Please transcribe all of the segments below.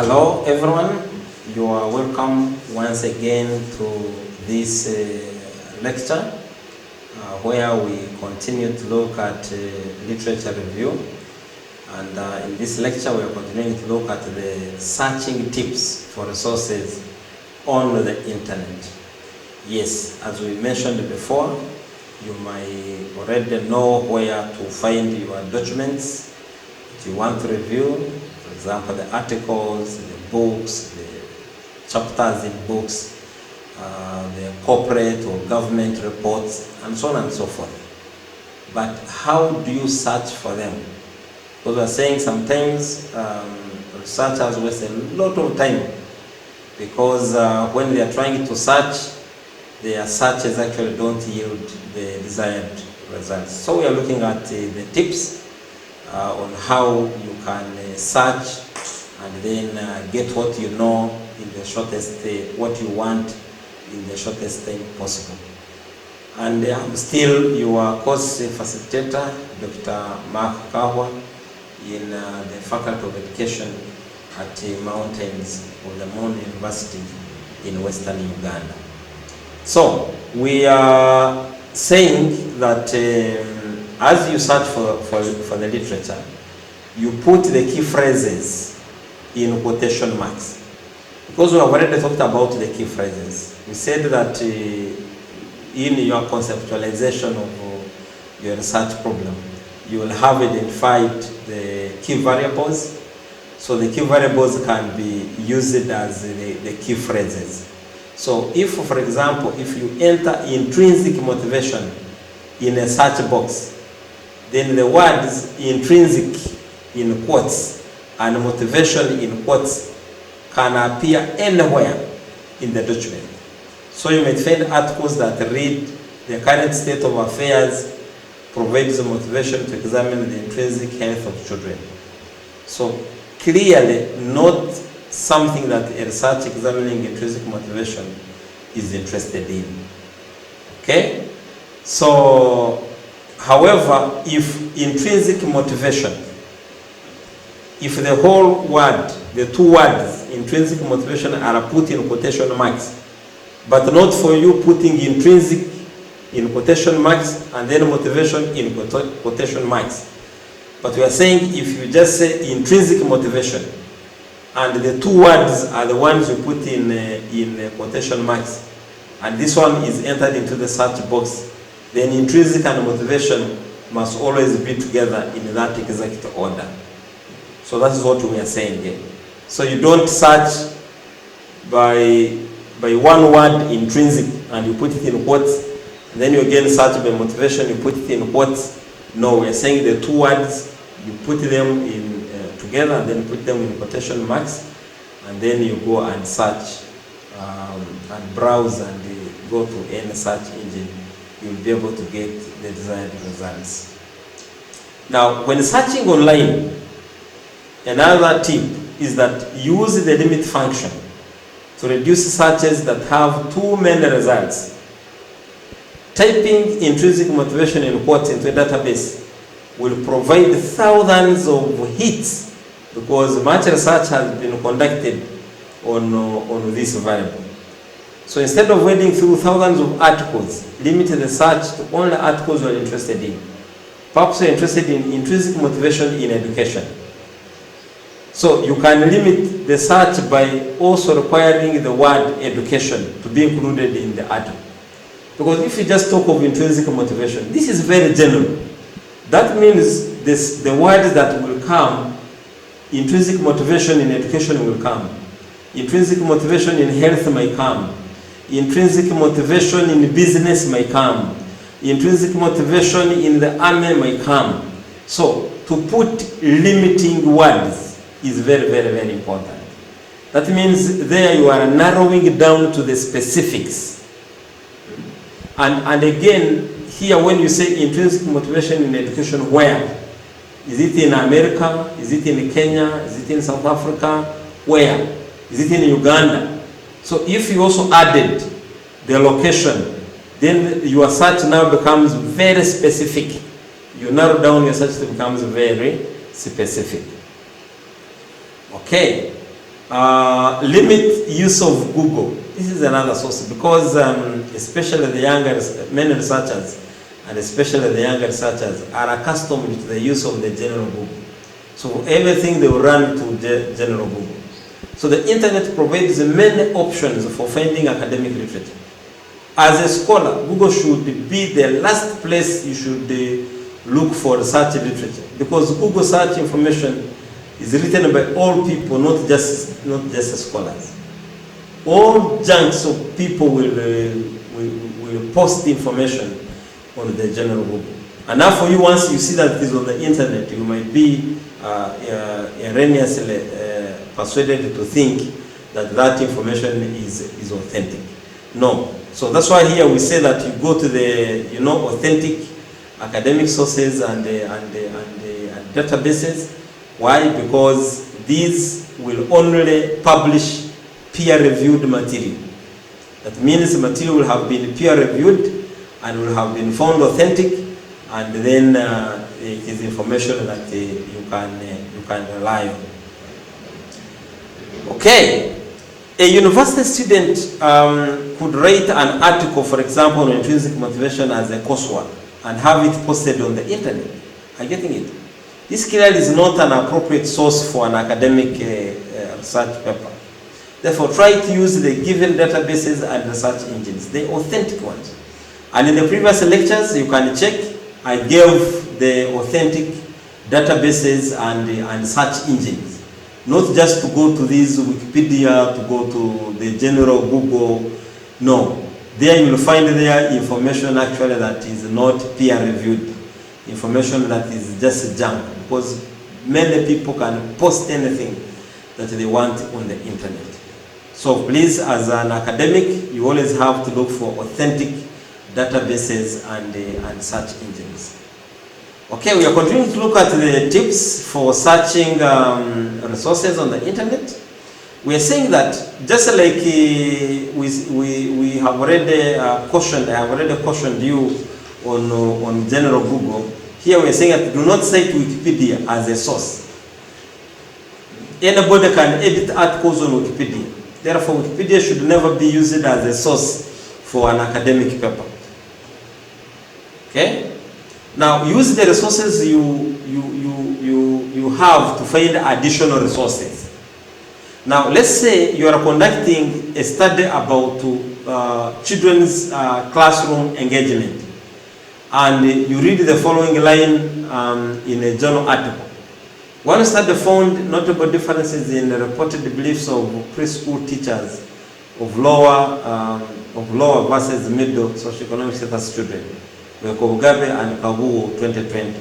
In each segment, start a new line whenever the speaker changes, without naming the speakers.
Hello everyone, you are welcome once again to this lecture where we continue to look at literature review, and in this lecture we are continuing to look at the searching tips for resources on the internet. Yes, as we mentioned before, you might already know where to find your documents that you want to review. For example, the articles, the books, the chapters in books, the corporate or government reports, and so on and so forth. But how do you search for them? Because we are saying sometimes researchers waste a lot of time because when they are trying to search, their searches actually don't yield the desired results. So we are looking at the tips on how you can search and then get what you know in the shortest, what you want in the shortest time possible. And I'm still your course facilitator, Dr. Mark Kahwa, in the Faculty of Education at Mountains of the Moon University in Western Uganda. So we are saying that as you search for the literature, you put the key phrases in quotation marks. Because we have already talked about the key phrases. We said that in your conceptualization of your research problem, you will have identified the key variables. So the key variables can be used as the key phrases. So if, for example, if you enter intrinsic motivation in a search box, then the words intrinsic in quotes and motivation in quotes can appear anywhere in the document. So you may find articles that read the current state of affairs provides the motivation to examine the intrinsic health of children. So clearly not something that a research examining intrinsic motivation is interested in. Okay? So, however, if intrinsic motivation, if the whole word, the two words, intrinsic motivation, are put in quotation marks, but not for you putting intrinsic in quotation marks and then motivation in quotation marks. But we are saying if you just say intrinsic motivation, and the two words are the ones you put in quotation marks, and this one is entered into the search box, then intrinsic and motivation must always be together in that exact order. So that is what we are saying here. So you don't search by one word intrinsic and you put it in quotes, and then you again search by motivation, you put it in quotes. No, we are saying the two words, you put them in together and then put them in quotation marks, and then you go and search and browse and go to any search engine. You'll be able to get the desired results. Now, when searching online, another tip is that use the limit function to reduce searches that have too many results. Typing intrinsic motivation in quotes into a database will provide thousands of hits because much research has been conducted on this variable. So instead of wading through thousands of articles, limit the search to only articles you are interested in. Perhaps you are interested in intrinsic motivation in education. So you can limit the search by also requiring the word education to be included in the article. Because if you just talk of intrinsic motivation, this is very general. That means the words that will come, intrinsic motivation in education will come. Intrinsic motivation in health may come. Intrinsic motivation in business may come. Intrinsic motivation in the army may come. So to put limiting words is very, very, very important. That means there you are narrowing down to the specifics. And again, here when you say intrinsic motivation in education, where? Is it in America? Is it in Kenya? Is it in South Africa? Where? Is it in Uganda? So if you also added the location, then your search now becomes very specific. You narrow down your search, it becomes very specific. Okay. Limit use of Google. This is another source because especially the younger, many researchers, and especially the younger researchers are accustomed to the use of the general Google. So everything they will run to general Google. So the internet provides many options for finding academic literature. As a scholar, Google should be the last place you should look for research literature, because Google search information is written by all people, not just scholars. All junks of people will post information on the general Google. And now for you, once you see that it is on the internet, you might be erroneously persuaded to think that that information is authentic. No. So that's why here we say that you go to the authentic academic sources and databases. Why? Because these will only publish peer-reviewed material. That means the material will have been peer-reviewed and will have been found authentic, and then it is information that you can rely on. Okay, a university student could write an article, for example, on intrinsic motivation as a coursework and have it posted on the internet. Are you getting it? This clearly is not an appropriate source for an academic research paper. Therefore, try to use the given databases and research engines, the authentic ones. And in the previous lectures, you can check, I gave the authentic databases and search engines. Not just to go to this Wikipedia, to go to the general Google. No. There you will find there information actually that is not peer-reviewed. Information that is just junk. Because many people can post anything that they want on the internet. So please, as an academic, you always have to look for authentic databases and search engines. Okay, we are continuing to look at the tips for searching resources on the internet. We are saying that just like we have already cautioned, I have already cautioned you on general Google. Here we are saying that do not cite Wikipedia as a source. Anybody can edit articles on Wikipedia. Therefore, Wikipedia should never be used as a source for an academic paper. Okay? Now, use the resources you have to find additional resources. Now, let's say you are conducting a study about children's classroom engagement, and you read the following line in a journal article. One study found notable differences in the reported beliefs of preschool teachers of lower versus middle socioeconomic status children, by Kobugabe and Kabuo 2020.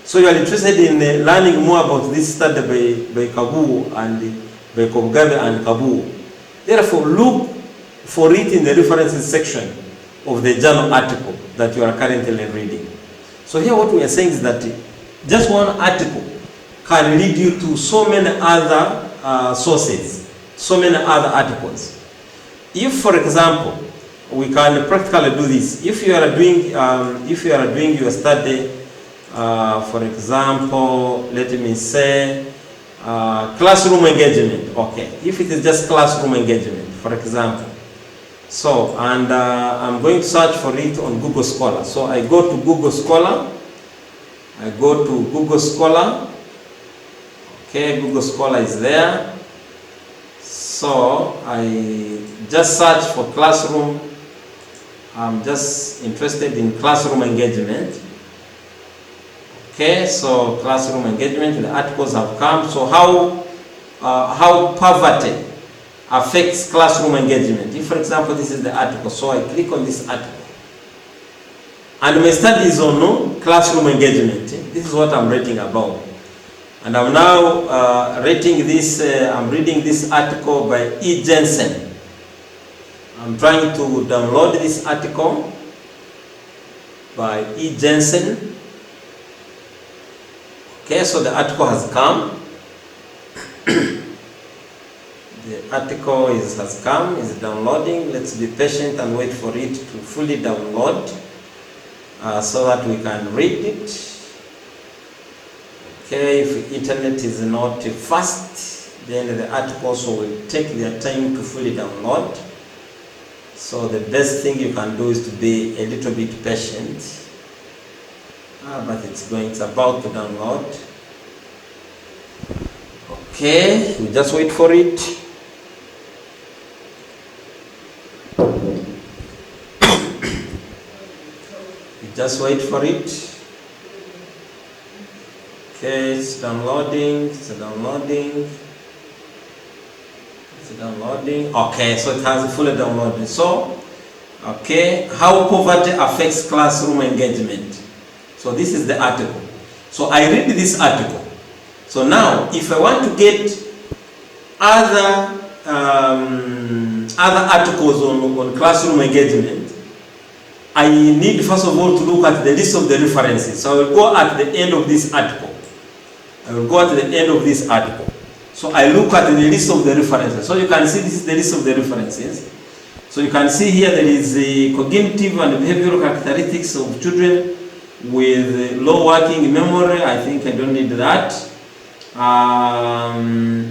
So you are interested in learning more about this study by Kabuo and by Kobugabe and Kabuo. Therefore, look for it in the references section of the journal article that you are currently reading. So here what we are saying is that just one article can lead you to so many other sources, so many other articles. If, for example, we can practically do this. If you are doing your study, for example, let me say classroom engagement. Okay, if it is just classroom engagement, for example. So, and I'm going to search for it on Google Scholar. So I go to Google Scholar. Okay, Google Scholar is there. So I just search for classroom. I'm just interested in classroom engagement. Okay, so classroom engagement, the articles have come. So how poverty affects classroom engagement. If, for example, this is the article, so I click on this article. And my study is on classroom engagement. This is what I'm writing about. And I'm now reading this article by E. Jensen. I'm trying to download this article by E. Jensen. Okay, so the article has come. The article has come, is downloading. Let's be patient and wait for it to fully download so that we can read it. Okay, if internet is not fast, then the articles will take their time to fully download. So the best thing you can do is to be a little bit patient. But it's about to download. Okay, we just wait for it. We just wait for it. Okay, it's downloading, it's downloading. It's downloading. Okay, so it has fully downloaded. So, okay, how poverty affects classroom engagement. So this is the article. So I read this article. So now, if I want to get other articles on classroom engagement, I need first of all to look at the list of the references. So I will go at the end of this article. So I look at the list of the references. So you can see this is the list of the references. So you can see here there is the cognitive and behavioral characteristics of children with low working memory. I think I don't need that.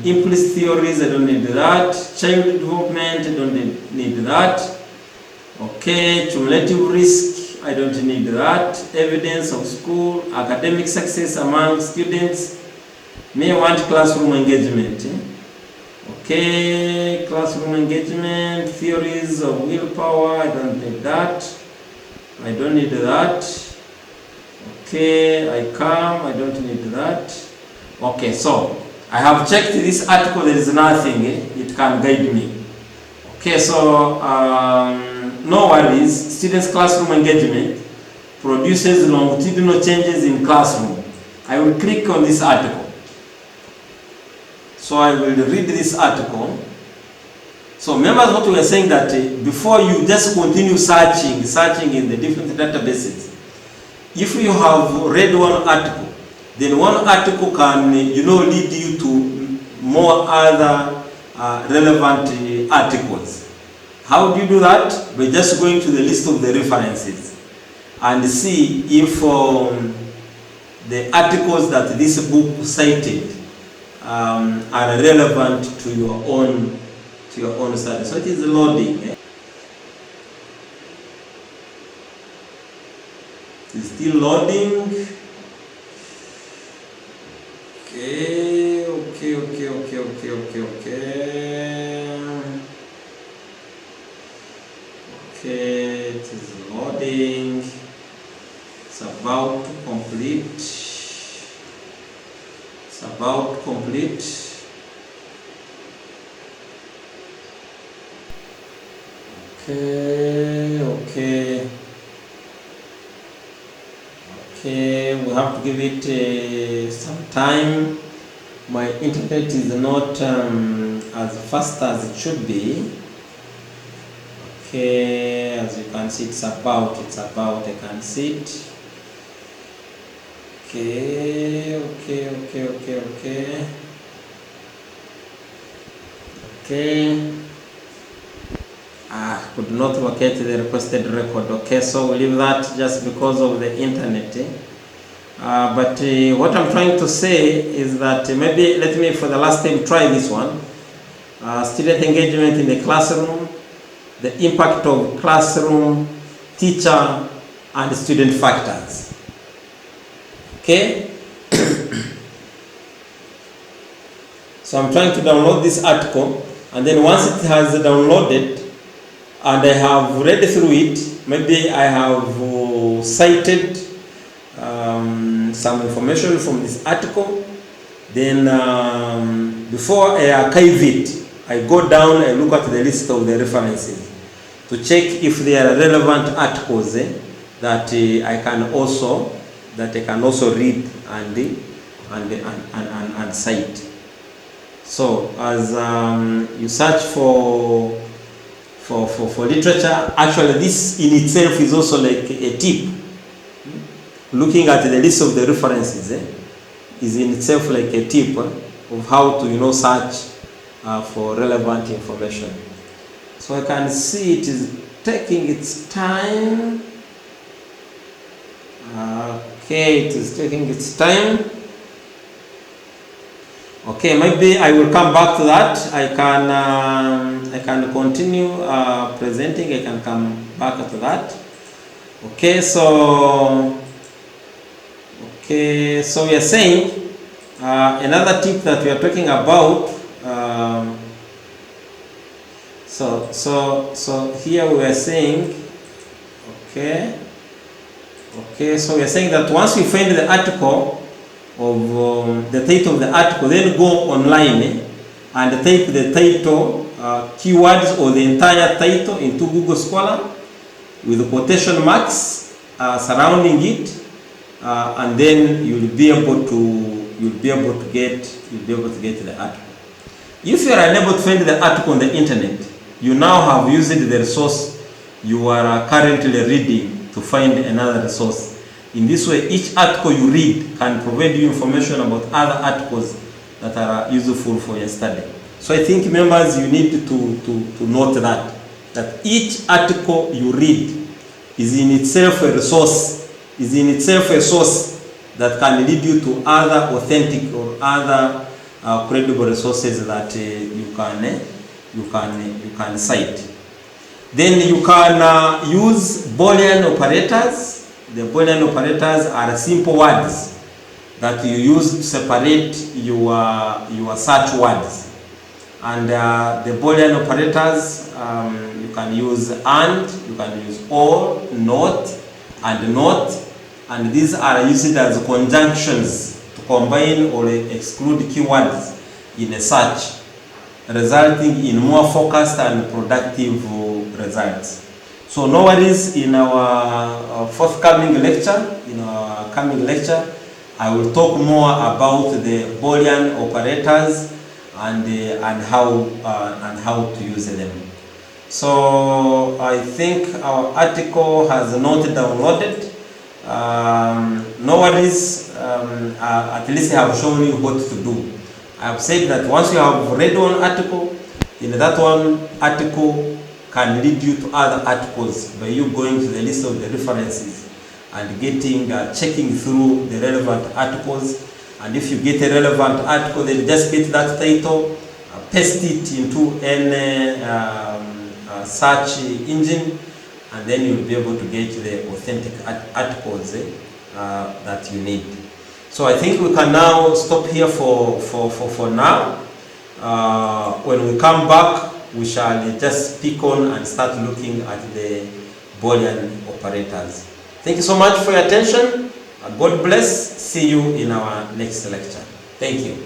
Implicit theories, I don't need that. Child development, I don't need that. Okay, cumulative risk, I don't need that. Evidence of school, academic success among students. May want classroom engagement. Okay, classroom engagement, theories of willpower, I don't need that. I don't need that. Okay, I don't need that. Okay, so I have checked this article, there is nothing, it can guide me. Okay, so no worries, students' classroom engagement produces longitudinal changes in classroom. I will click on this article. So I will read this article. So remember what we were saying, that before you just continue searching in the different databases, if you have read one article, then one article can lead you to more other relevant articles. How do you do that? By just going to the list of the references and see if the articles that this book cited are relevant to your own study. So it is loading. It's still loading. Okay. Okay, it is loading. It's about to complete. Okay, we have to give it some time. My internet is not as fast as it should be. Okay, as you can see, it's about, I can see it. Okay. Could not locate the requested record. Okay, so we'll leave that just because of the internet. But what I'm trying to say is that maybe let me for the last time try this one. Student engagement in the classroom, the impact of classroom, teacher, and student factors. Okay? So I'm trying to download this article, and then once it has downloaded and I have read through it, maybe I have cited some information from this article, then before I archive it, I go down and look at the list of the references to check if there are relevant articles that I can also read and cite. So as you search for literature, actually this in itself is also like a tip. Looking at the list of the references is in itself like a tip of how to search for relevant information. So I can see it is taking its time. Okay, it is taking its time. Okay, maybe I will come back to that. I can continue presenting. I can come back to that. Okay, so we are saying another tip that we are talking about. So here we are saying, so we are saying that once we find the article of the title of the article, then go online and type the title, keywords or the entire title into Google Scholar with quotation marks surrounding it, and then you'll be able to get the article. If you are unable to find the article on the internet, you now have used the resource you are currently reading to find another resource. In this way, each article you read can provide you information about other articles that are useful for your study. So I think, members, you need to note that each article you read is in itself a resource, is in itself a source that can lead you to other authentic or other credible resources that you can cite. Then you can use Boolean operators. The Boolean operators are simple words that you use to separate your search words. And the Boolean operators, you can use and, you can use or, not, and not. And these are used as conjunctions to combine or exclude keywords in a search, resulting in more focused and productive results. So no worries, in our forthcoming lecture, I will talk more about the Boolean operators and how to use them. So I think our article has not downloaded. No worries, at least I have shown you what to do. I have said that once you have read one article, in that one article can lead you to other articles by you going to the list of the references and getting checking through the relevant articles. And if you get a relevant article, then just get that title, paste it into any search engine, and then you'll be able to get the authentic articles that you need. So I think we can now stop here for now. When we come back, we shall just pick on and start looking at the Boolean operators. Thank you so much for your attention. God bless. See you in our next lecture. Thank you.